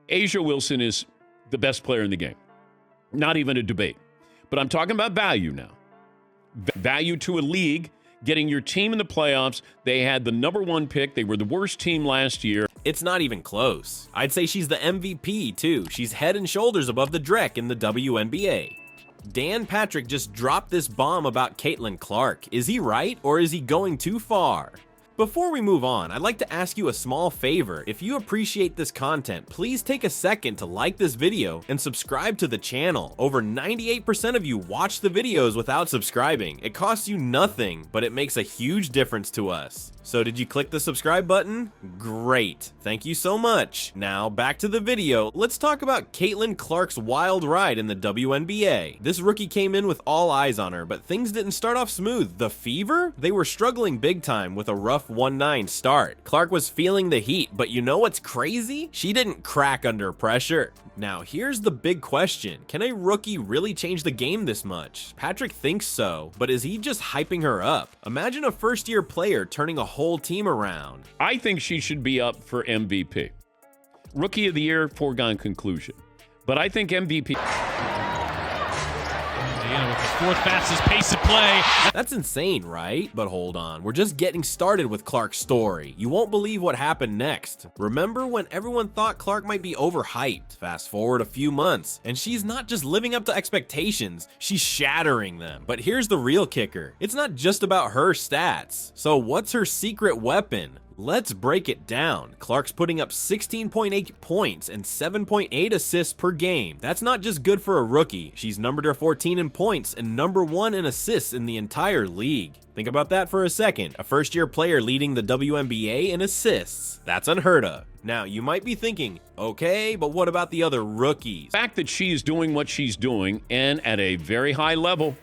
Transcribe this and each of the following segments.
Asia Wilson is the best player in the game. Not even a debate. But I'm talking about value now. Value to a league, getting your team in the playoffs. They had the number 1 pick. They were the worst team last year. It's not even close. I'd say she's the MVP, too. She's head and shoulders above the Drek in the WNBA. Dan Patrick just dropped this bomb about Caitlin Clark. Is he right, or is he going too far? Before we move on, I'd like to ask you a small favor. If you appreciate this content, please take a second to like this video and subscribe to the channel. Over 98% of you watch the videos without subscribing. It costs you nothing, but it makes a huge difference to us. So did you click the subscribe button? Great. Thank you so much. Now back to the video. Let's talk about Caitlin Clark's wild ride in the WNBA. This rookie came in with all eyes on her, but things didn't start off smooth. The Fever? They were struggling big time with a rough 1-9 start. Clark was feeling the heat, but you know what's crazy? She didn't crack under pressure. Now here's the big question. Can a rookie really change the game this much? Patrick thinks so, but is he just hyping her up? Imagine a first-year player turning a whole team around. I think she should be up for MVP. Rookie of the Year, foregone conclusion. But I think MVP. With the 4th fastest pace of play. That's insane, right? But hold on, we're just getting started with Clark's story. You won't believe what happened next. Remember when everyone thought Clark might be overhyped? Fast forward a few months, and she's not just living up to expectations, she's shattering them. But here's the real kicker. It's not just about her stats. So what's her secret weapon? Let's break it down. Clark's putting up 16.8 points and 7.8 assists per game. That's not just good for a rookie. She's number 14 in points and number 1 in assists in the entire league. Think about that for a second. A first-year player leading the WNBA in assists. That's unheard of. Now, you might be thinking, okay, but what about the other rookies? The fact that she's doing what she's doing and at a very high level,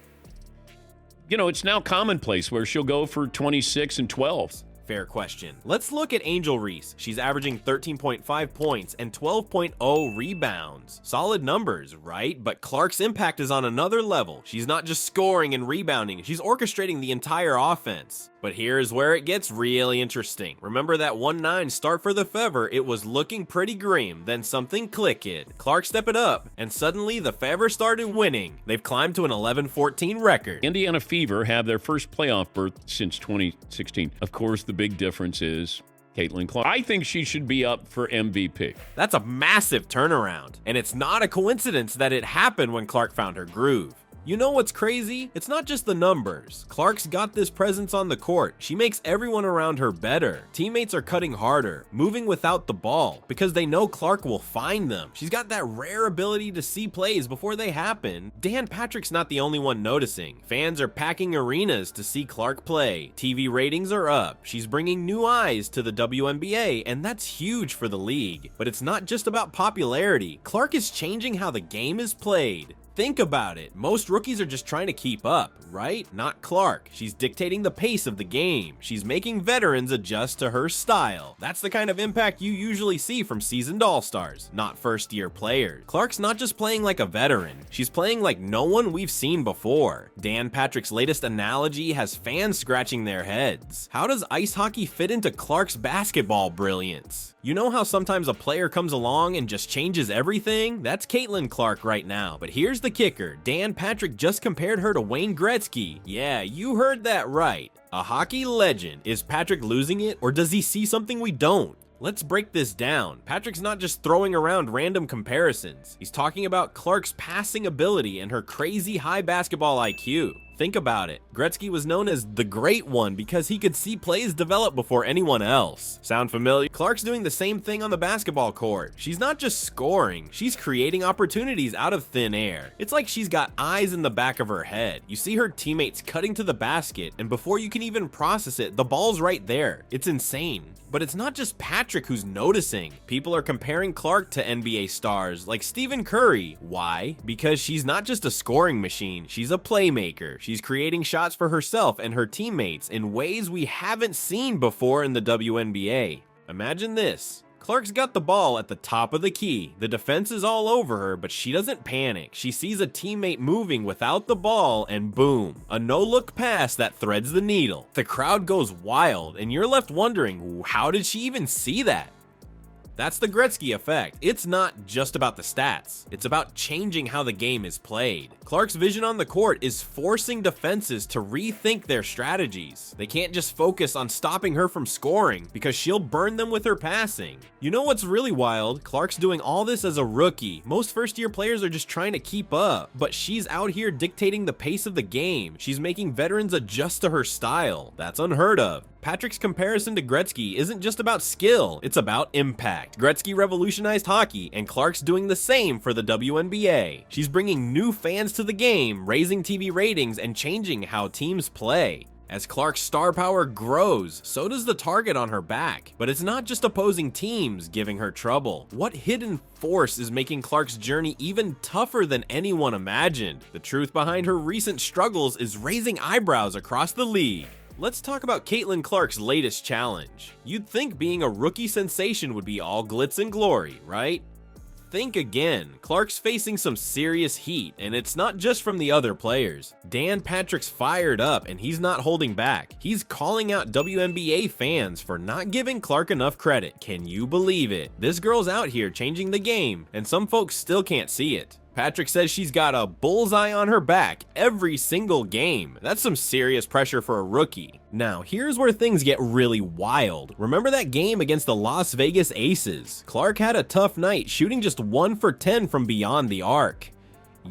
you know, it's now commonplace where she'll go for 26 and 12. Fair question. Let's look at Angel Reese. She's averaging 13.5 points and 12.0 rebounds. Solid numbers, right? But Clark's impact is on another level. She's not just scoring and rebounding, she's orchestrating the entire offense. But here's where it gets really interesting. Remember that 1-9 start for the Fever? It was looking pretty grim, then something clicked. Clark stepped it up, and suddenly the Fever started winning. They've climbed to an 11-14 record. Indiana Fever have their first playoff berth since 2016. Of course, the big difference is Caitlin Clark. I think she should be up for MVP. That's a massive turnaround, and it's not a coincidence that it happened when Clark found her groove. You know what's crazy? It's not just the numbers. Clark's got this presence on the court. She makes everyone around her better. Teammates are cutting harder, moving without the ball, because they know Clark will find them. She's got that rare ability to see plays before they happen. Dan Patrick's not the only one noticing. Fans are packing arenas to see Clark play. TV ratings are up. She's bringing new eyes to the WNBA, and that's huge for the league. But it's not just about popularity. Clark is changing how the game is played. Think about it. Most rookies are just trying to keep up, right? Not Clark. She's dictating the pace of the game. She's making veterans adjust to her style. That's the kind of impact you usually see from seasoned all-stars, not first-year players. Clark's not just playing like a veteran. She's playing like no one we've seen before. Dan Patrick's latest analogy has fans scratching their heads. How does ice hockey fit into Clark's basketball brilliance? You know how sometimes a player comes along and just changes everything? That's Caitlin Clark right now. But here's the kicker. Dan Patrick just compared her to Wayne Gretzky. Yeah, you heard that right. A hockey legend. Is Patrick losing it, or does he see something we don't? Let's break this down. Patrick's not just throwing around random comparisons. He's talking about Clark's passing ability and her crazy high basketball IQ. Think about it. Gretzky was known as the Great One because he could see plays develop before anyone else. Sound familiar? Clark's doing the same thing on the basketball court. She's not just scoring, she's creating opportunities out of thin air. It's like she's got eyes in the back of her head. You see her teammates cutting to the basket, and before you can even process it, the ball's right there. It's insane. But it's not just Patrick who's noticing. People are comparing Clark to NBA stars like Stephen Curry. Why? Because she's not just a scoring machine, she's a playmaker. She's creating shots for herself and her teammates in ways we haven't seen before in the WNBA. Imagine this. Clark's got the ball at the top of the key. The defense is all over her, but she doesn't panic. She sees a teammate moving without the ball, and boom, a no-look pass that threads the needle. The crowd goes wild, and you're left wondering, how did she even see that? That's the Gretzky effect. It's not just about the stats. It's about changing how the game is played. Clark's vision on the court is forcing defenses to rethink their strategies. They can't just focus on stopping her from scoring because she'll burn them with her passing. You know what's really wild? Clark's doing all this as a rookie. Most first-year players are just trying to keep up, but she's out here dictating the pace of the game. She's making veterans adjust to her style. That's unheard of. Patrick's comparison to Gretzky isn't just about skill, it's about impact. Gretzky revolutionized hockey, and Clark's doing the same for the WNBA. She's bringing new fans to the game, raising TV ratings, and changing how teams play. As Clark's star power grows, so does the target on her back. But it's not just opposing teams giving her trouble. What hidden force is making Clark's journey even tougher than anyone imagined? The truth behind her recent struggles is raising eyebrows across the league. Let's talk about Caitlin Clark's latest challenge. You'd think being a rookie sensation would be all glitz and glory, right? Think again. Clark's facing some serious heat, and it's not just from the other players. Dan Patrick's fired up, and he's not holding back. He's calling out WNBA fans for not giving Clark enough credit. Can you believe it? This girl's out here changing the game, and some folks still can't see it. Patrick says she's got a bullseye on her back every single game. That's some serious pressure for a rookie. Now, here's where things get really wild. Remember that game against the Las Vegas Aces? Clark had a tough night, shooting just 1 for 10 from beyond the arc.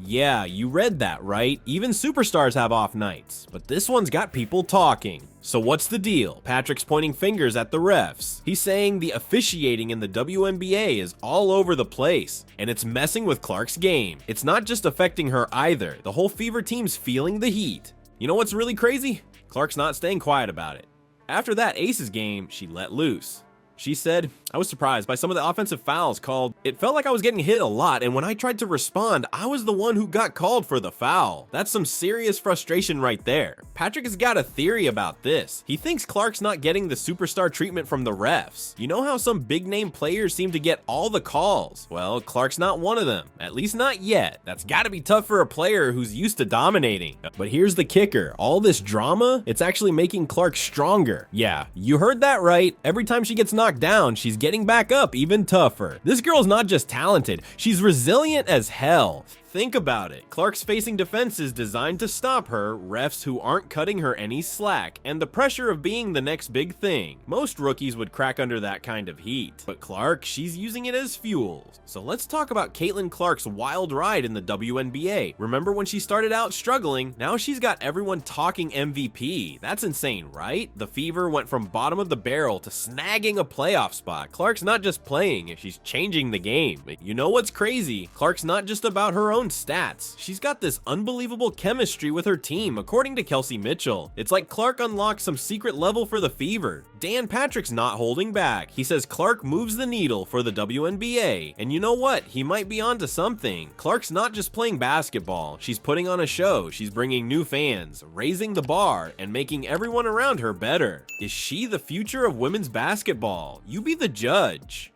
Yeah, you read that right. Even superstars have off nights, but this one's got people talking. So what's the deal? Patrick's pointing fingers at the refs. He's saying the officiating in the WNBA is all over the place, and it's messing with Clark's game. It's not just affecting her either. The whole Fever team's feeling the heat. You know what's really crazy? Clark's not staying quiet about it. After that Aces game, she let loose. She said, "I was surprised by some of the offensive fouls called. It felt like I was getting hit a lot, and when I tried to respond, I was the one who got called for the foul." That's some serious frustration right there. Patrick has got a theory about this. He thinks Clark's not getting the superstar treatment from the refs. You know how some big-name players seem to get all the calls? Well, Clark's not one of them, at least not yet. That's gotta be tough for a player who's used to dominating. But here's the kicker. All this drama, it's actually making Clark stronger. Yeah, you heard that right. Every time she gets knocked down, she's getting back up even tougher. This girl's not just talented, she's resilient as hell. Think about it. Clark's facing defenses designed to stop her, refs who aren't cutting her any slack, and the pressure of being the next big thing. Most rookies would crack under that kind of heat, but Clark, she's using it as fuel. So let's talk about Caitlin Clark's wild ride in the WNBA. Remember when she started out struggling? Now she's got everyone talking MVP. That's insane, right? The Fever went from bottom of the barrel to snagging a playoff spot. Clark's not just playing, she's changing the game. You know what's crazy? Clark's not just about her own stats. She's got this unbelievable chemistry with her team, according to Kelsey Mitchell. It's like Clark unlocked some secret level for the Fever. Dan Patrick's not holding back. He says Clark moves the needle for the WNBA. And you know what? He might be onto something. Clark's not just playing basketball. She's putting on a show. She's bringing new fans, raising the bar, and making everyone around her better. Is she the future of women's basketball? You be the judge.